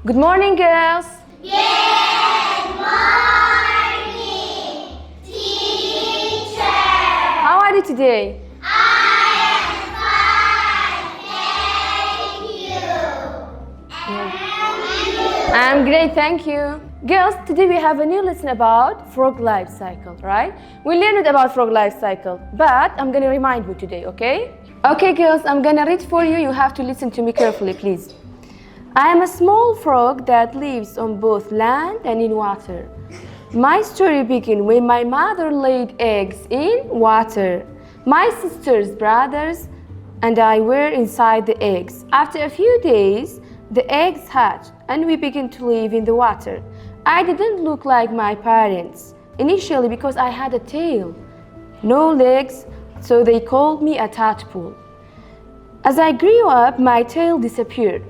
Good morning, girls. Good morning, teacher. How are you today? I am fine, thank you. And you? I'm great, thank you. Girls, today we have a new lesson about frog life cycle, right? We learned about frog life cycle, but I'm gonna remind you today, okay? Okay, girls, I'm gonna read for you. You have to listen to me carefully, please. I am a small frog that lives on both land and in water. My story began when my mother laid eggs in water. My sisters, brothers, and I were inside the eggs. After a few days, the eggs hatched and we began to live in the water. I didn't look like my parents initially because I had a tail, no legs, so they called me a tadpole. As I grew up, my tail disappeared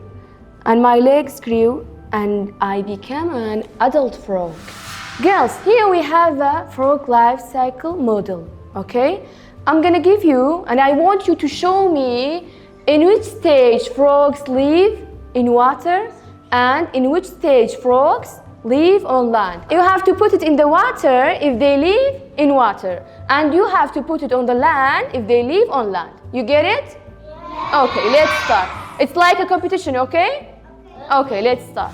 and my legs grew and I became an adult frog. Girls, here we have a frog life cycle model, okay? I'm gonna give you, and I want you to show me in which stage frogs live in water and in which stage frogs live on land. You have to put it in the water if they live in water, and you have to put it on the land if they live on land. You get it? Yeah. Okay, let's start. It's like a competition, okay? Okay, let's start.